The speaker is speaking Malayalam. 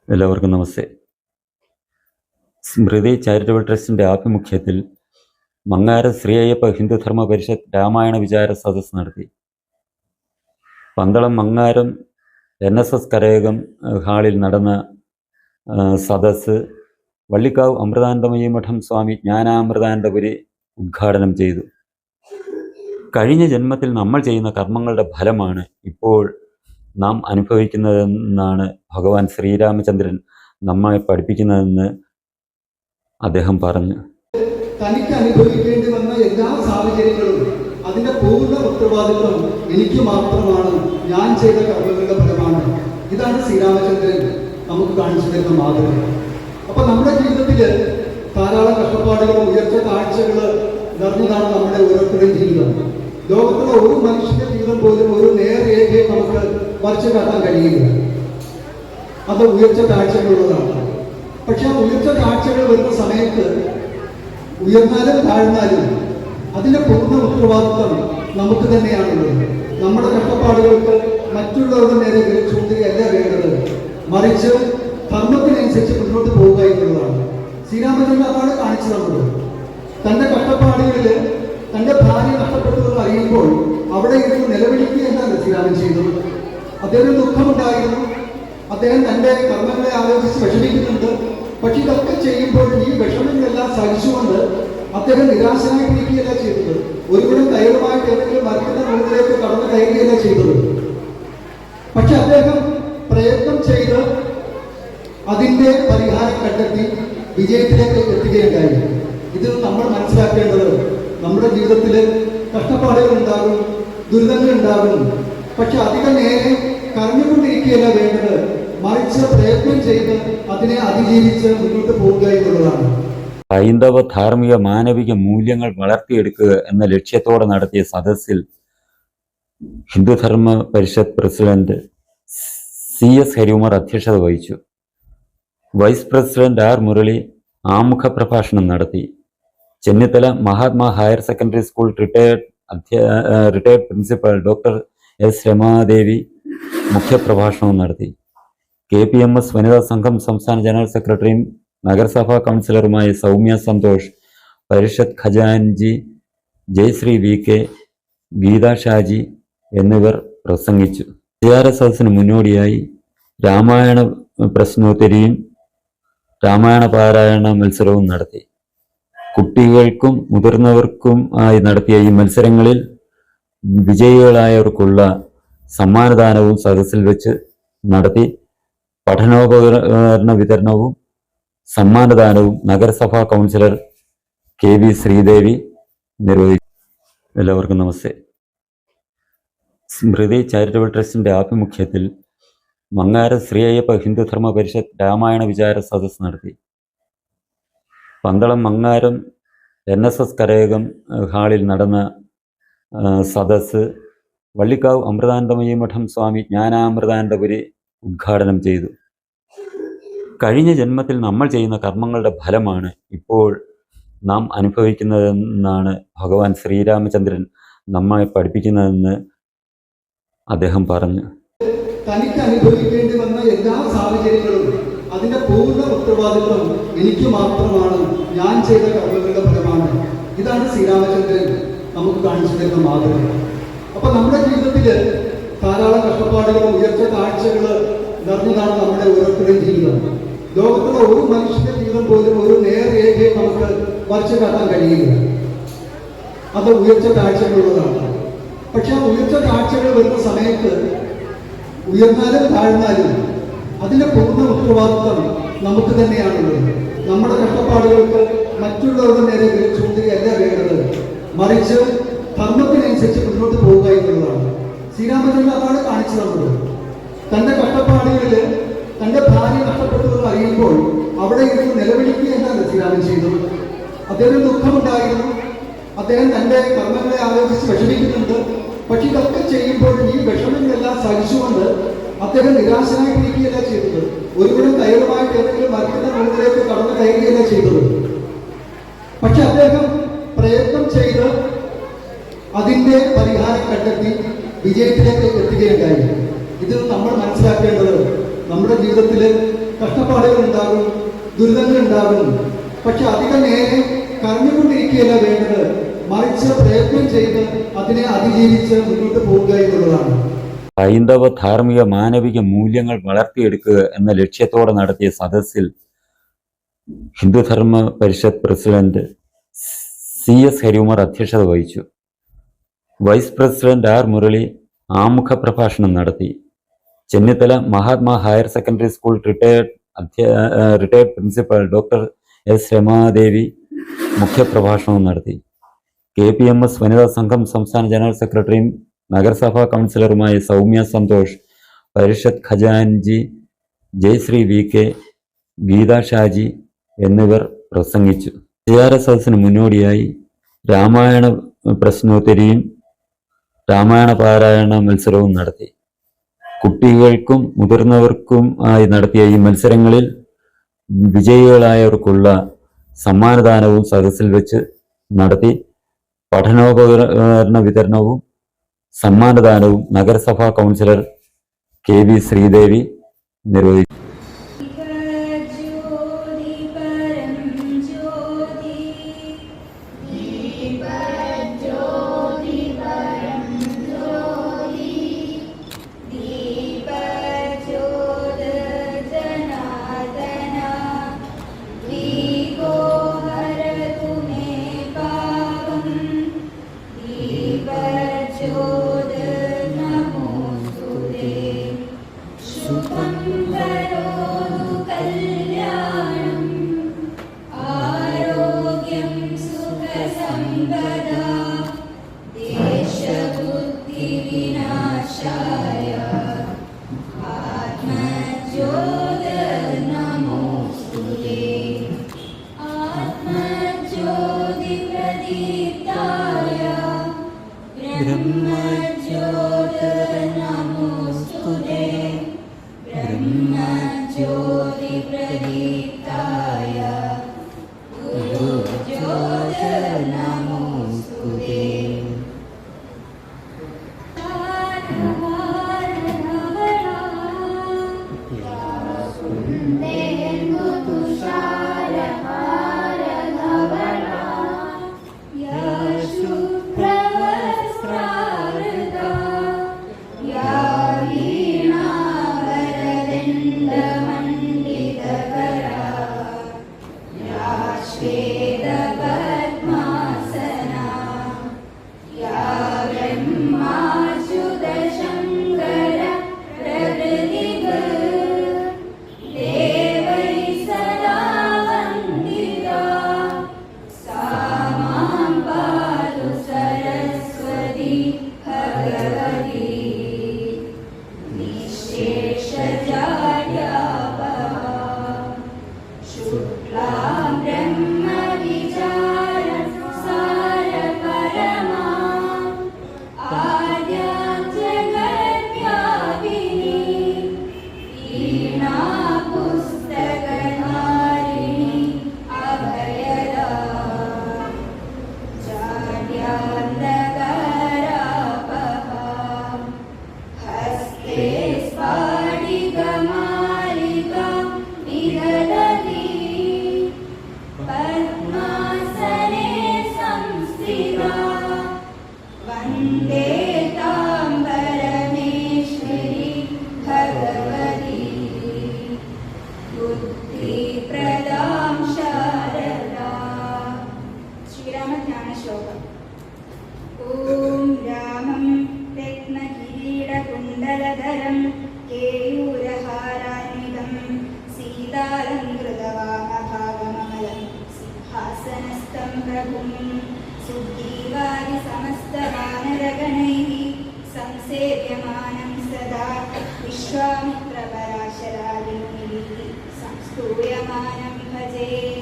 എല്ലാവർക്കും നമസ്തേ. സ്മൃതി ചാരിറ്റബിൾ ട്രസ്റ്റിൻ്റെ ആഭിമുഖ്യത്തിൽ മങ്ങാരം ശ്രീ അയ്യപ്പ ഹിന്ദുധർമ്മ പരിഷത്ത് രാമായണ വിചാര സദസ്സ് നടത്തി. പന്തളം മങ്ങാരം NSS കരയോഗം ഹാളിൽ നടന്ന സദസ്സ് വള്ളിക്കാവ് അമൃതാനന്ദമയി മഠം സ്വാമി ജ്ഞാനാമൃതാനന്ദപുരി ഉദ്ഘാടനം ചെയ്തു. കഴിഞ്ഞ ജന്മത്തിൽ നമ്മൾ ചെയ്യുന്ന കർമ്മങ്ങളുടെ ഫലമാണ് ഇപ്പോൾ നാം അനുഭവിക്കുന്നതെന്നാണ് ഭഗവാൻ ശ്രീരാമചന്ദ്രൻ നമ്മെ പഠിപ്പിക്കുന്നതെന്ന് അദ്ദേഹം പറഞ്ഞു. തനിക്ക് അനുഭവിക്കേണ്ടി വന്ന എല്ലാ സാഹചര്യങ്ങളും അതിന്റെ പൂർണ്ണ ഉത്തരവാദിത്വം എനിക്ക് മാത്രമാണ്, ഞാൻ ചെയ്ത കർമ്മങ്ങളുടെ ഫലമാണ്. ഇതാണ് ശ്രീരാമചന്ദ്രൻ നമുക്ക് കാണിച്ചു തരുന്ന മാതൃക. അപ്പൊ നമ്മുടെ ജീവിതത്തില് ധാരാളം കഷ്ടപ്പാടുകളും ഉയർച്ച താഴ്ചകൾ നിറഞ്ഞതാണ് നമ്മുടെ ഓരോരുത്തരുടെയും ജീവിതം. ലോകത്തുള്ള ഒരു മനുഷ്യന്റെ ജീവിതം പോലും ഒരു നേർരേഖയെ നമുക്ക് വരച്ചു കാട്ടാൻ കഴിയില്ല. അത് ഉയർച്ച താഴ്ചകളുള്ളതാണ്. പക്ഷെ ആ ഉയർച്ച താഴ്ചകൾ വരുന്ന സമയത്ത് ഉയർന്നാലും താഴ്ന്നാലും അതിന്റെ പൂർണ്ണ ഉത്തരവാദിത്വം നമുക്ക് തന്നെയാണുള്ളത്. നമ്മുടെ കഷ്ടപ്പാടുകൾക്ക് മറ്റുള്ളവരുടെ നേരെ ചൂണ്ടുകയല്ല വേണ്ടത്, മറിച്ച് ധർമ്മത്തിനനുസരിച്ച് മുന്നോട്ട് പോവുക എന്നുള്ളതാണ്. ശ്രീരാമചന്ദ്രൻ അതാണ് കാണിച്ചു തന്നത്. തന്റെ കഷ്ടപ്പാടുകളിൽ തന്റെ ഭാര്യ നഷ്ടപ്പെട്ടതെന്ന് അറിയുമ്പോൾ അവിടെ ഇരുന്ന് നിലവിളിക്കുക എന്നാണ് ശ്രീരാമൻ ചെയ്തത്. അദ്ദേഹത്തിന് ദുഃഖമുണ്ടായിരുന്നു. അദ്ദേഹം തന്റെ കർമ്മങ്ങളെ ആലോചിച്ച് വിഷമിക്കുന്നുണ്ട്. പക്ഷെ ഇതൊക്കെ ചെയ്യുമ്പോൾ ഈ വിഷമങ്ങളെല്ലാം സഹിച്ചുകൊണ്ട് അദ്ദേഹം നിരാശനായിട്ടിരിക്കുകയല്ല ചെയ്തത്. ഒരുവിധം ധൈര്യമായിട്ട് ഏതെങ്കിലും മരത്തിന്റെ മുകളിലേക്ക് കടന്നു കയറുകയല്ല ചെയ്തത്. പക്ഷെ അദ്ദേഹം പ്രയത്നം ചെയ്ത് അതിന്റെ പരിഹാരം കണ്ടെത്തി വിജയത്തിലേക്ക് എത്തുകയുണ്ടായി. ഇത് നമ്മൾ മനസ്സിലാക്കേണ്ടത്, നമ്മുടെ ജീവിതത്തിൽ കഷ്ടപ്പാടുകൾ ഉണ്ടാകും, ദുരിതങ്ങൾ ഉണ്ടാകും. പക്ഷെ അധികം നേരെ കരഞ്ഞുകൊണ്ടിരിക്കുകയല്ല വേണ്ടത്, മറിച്ച് പ്രയത്നം ചെയ്ത് അതിനെ അതിജീവിച്ച് മുന്നോട്ട് പോവുക എന്നുള്ളതാണ്. ഹൈന്ദവ ധാർമ്മിക മാനവിക മൂല്യങ്ങൾ വളർത്തിയെടുക്കുക എന്ന ലക്ഷ്യത്തോടെ നടത്തിയ സദസ്സിൽ ഹിന്ദുധർമ്മ പരിഷത്ത് പ്രസിഡന്റ് CS ഹരികുമാർ അധ്യക്ഷത വഹിച്ചു. വൈസ് പ്രസിഡന്റ് R മുരളി ആമുഖ പ്രഭാഷണം നടത്തി. Chennithala Mahatma higher secondary school retired principal doctor S Ramadevi മുഖ്യപ്രഭാഷണവും നടത്തി. KPMS വനിതാ സംഘം സംസ്ഥാന ജനറൽ സെക്രട്ടറിയും നഗരസഭാ കൗൺസിലറുമായ സൗമ്യ സന്തോഷ്, പരിഷത്ത് ഖജാൻജി ജയശ്രീ VK, ഗീത ഷാജി എന്നിവർ പ്രസംഗിച്ചു. വിചാര സദസ്സിന് മുന്നോടിയായി രാമായണ പ്രശ്നോത്തരിയും രാമായണ പാരായണ മത്സരവും നടത്തി. കുട്ടികൾക്കും മുതിർന്നവർക്കും ആയി നടത്തിയ ഈ മത്സരങ്ങളിൽ വിജയികളായവർക്കുള്ള സമ്മാനദാനവും സദസ്സിൽ വെച്ച് നടത്തി. പഠനോപകരണ വിതരണവും സമ്മാനദാനവും നഗരസഭാ കൗൺസിലർ KV ശ്രീദേവി നിർവഹിച്ചു. എല്ലാവർക്കും നമസ്തേ. സ്മൃതി ചാരിറ്റബിൾ ട്രസ്റ്റിൻ്റെ ആഭിമുഖ്യത്തിൽ മങ്ങാരം ശ്രീ അയ്യപ്പ ഹിന്ദുധർമ്മ പരിഷത്ത് രാമായണ വിചാര സദസ്സ് നടത്തി. പന്തളം മങ്ങാരം NSS കരയോഗം ഹാളിൽ നടന്ന സദസ്സ് വള്ളിക്കാവ് അമൃതാനന്ദമയി മഠം സ്വാമി ജ്ഞാനാമൃതാനന്ദപുരി ഉദ്ഘാടനം ചെയ്തു. കഴിഞ്ഞ ജന്മത്തിൽ നമ്മൾ ചെയ്യുന്ന കർമ്മങ്ങളുടെ ഫലമാണ് ഇപ്പോൾ നാം അനുഭവിക്കുന്നതെന്നാണ് ഭഗവാൻ ശ്രീരാമചന്ദ്രൻ നമ്മെ പഠിപ്പിക്കുന്നതെന്ന് അദ്ദേഹം പറഞ്ഞു. തനിക്ക് അനുഭവിക്കേണ്ടി വന്ന എല്ലാ സാഹചര്യങ്ങളും അതിന്റെ പൂർണ്ണ ഉത്തരവാദിത്വം എനിക്ക് മാത്രമാണ്, ഞാൻ ചെയ്ത കർമ്മങ്ങളുടെ ഫലമാണ്. ഇതാണ് ശ്രീരാമചന്ദ്രൻ നമുക്ക് കാണിച്ചു തരുന്ന മാതൃക. അപ്പൊ നമ്മുടെ ജീവിതത്തില് ധാരാളം കഷ്ടപ്പാടുകളും ഉയർച്ച താഴ്ചകൾ നിറഞ്ഞതാണ് നമ്മുടെ ഓരോരുത്തരുടെയും ജീവിതം. ലോകത്തുള്ള ഒരു മനുഷ്യന്റെ ജീവിതം പോലും ഒരു നേർരേഖയെ നമുക്ക് വരച്ചു കാട്ടാൻ കഴിയില്ല. അത് ഉയർച്ച താഴ്ചകളുള്ളതാണ്. പക്ഷെ ആ ഉയർച്ച താഴ്ചകൾ വരുന്ന സമയത്ത് ഉയർന്നാലും താഴ്ന്നാലും അതിന്റെ പൂർണ്ണ ഉത്തരവാദിത്വം നമുക്ക് തന്നെയാണുള്ളത്. നമ്മുടെ കഷ്ടപ്പാടുകൾക്ക് മറ്റുള്ളവരുടെ നേരെ ചൂണ്ടുകയല്ല വേണ്ടത്, മറിച്ച് ധർമ്മത്തിനനുസരിച്ച് മുന്നോട്ട് പോവുക എന്നുള്ളതാണ്. ശ്രീരാമചന്ദ്രൻ അതാണ് കാണിച്ചു തന്നത്. തന്റെ കഷ്ടപ്പാടുകളിൽ തന്റെ ഭാര്യ നഷ്ടപ്പെട്ടതെന്ന് അറിയുമ്പോൾ അവിടെ ഇരുന്ന് നിലവിളിക്കുക എന്നാണ് ശ്രീരാമൻ ചെയ്തത്. അദ്ദേഹത്തിന് ദുഃഖമുണ്ടായിരുന്നു. അദ്ദേഹം തന്റെ കർമ്മങ്ങളെ ആലോചിച്ച് വിഷമിക്കുന്നുണ്ട്. പക്ഷെ ഇതൊക്കെ ചെയ്യുമ്പോൾ ഈ വിഷമങ്ങളെല്ലാം സഹിച്ചുകൊണ്ട് അദ്ദേഹം നിരാശനായിട്ടിരിക്കുകയല്ല ചെയ്തത്. ഒരുവിധം ധൈര്യമായിട്ട് ഏതെങ്കിലും മരത്തിന്റെ മുകളിലേക്ക് കടന്നു കയറുകയല്ല ചെയ്തത്. പക്ഷെ അദ്ദേഹം പ്രയത്നം ചെയ്ത് അതിന്റെ പരിഹാരം കണ്ടെത്തി വിജയത്തിലേക്ക് എത്തുകയുണ്ടായി. ഇത് നമ്മൾ മനസ്സിലാക്കേണ്ടത്, നമ്മുടെ ജീവിതത്തിൽ കഷ്ടപ്പാടുകൾ ഉണ്ടാകും, ദുരിതങ്ങൾ ഉണ്ടാകും. പക്ഷെ അധികം നേരെ കരഞ്ഞുകൊണ്ടിരിക്കുകയല്ല വേണ്ടത്, മറിച്ച് പ്രയത്നം ചെയ്ത് അതിനെ അതിജീവിച്ച് മുന്നോട്ട് പോവുക എന്നുള്ളതാണ്. ഹൈന്ദവ ധാർമ്മിക മാനവിക മൂല്യങ്ങൾ വളർത്തിയെടുക്കുക എന്ന ലക്ഷ്യത്തോടെ നടത്തിയ സദസ്സിൽ ഹിന്ദുധർമ്മ പരിഷത്ത് പ്രസിഡന്റ് CS ഹരികുമാർ അധ്യക്ഷത വഹിച്ചു. വൈസ് പ്രസിഡന്റ് R മുരളി ആമുഖ പ്രഭാഷണം നടത്തി. Chennithala Mahatma higher secondary school retired principal doctor S Ramadevi മുഖ്യപ്രഭാഷണവും നടത്തി. KPMS വനിതാ സംഘം സംസ്ഥാന ജനറൽ സെക്രട്ടറിയും നഗരസഭാ കൗൺസിലറുമായ സൗമ്യ സന്തോഷ്, പരിഷത്ത് ഖജാൻജി ജയശ്രീ VK, ഗീത ഷാജി എന്നിവർ പ്രസംഗിച്ചു. വിചാര സദസ്സിന് മുന്നോടിയായി രാമായണ പ്രശ്നോത്തരിയും രാമായണ പാരായണ മത്സരവും നടത്തി. കുട്ടികൾക്കും മുതിർന്നവർക്കും ആയി നടത്തിയ ഈ മത്സരങ്ങളിൽ വിജയികളായവർക്കുള്ള സമ്മാനദാനവും സദസ്സിൽ വെച്ച് നടത്തി. പഠനോപകരണ വിതരണവും സമ്മാനദാനവും നഗരസഭാ കൗൺസിലർ KV ശ്രീദേവി നിർവഹിച്ചു. विश्वामित्रपराशरादिमुनिः संस्तूयमानं भजे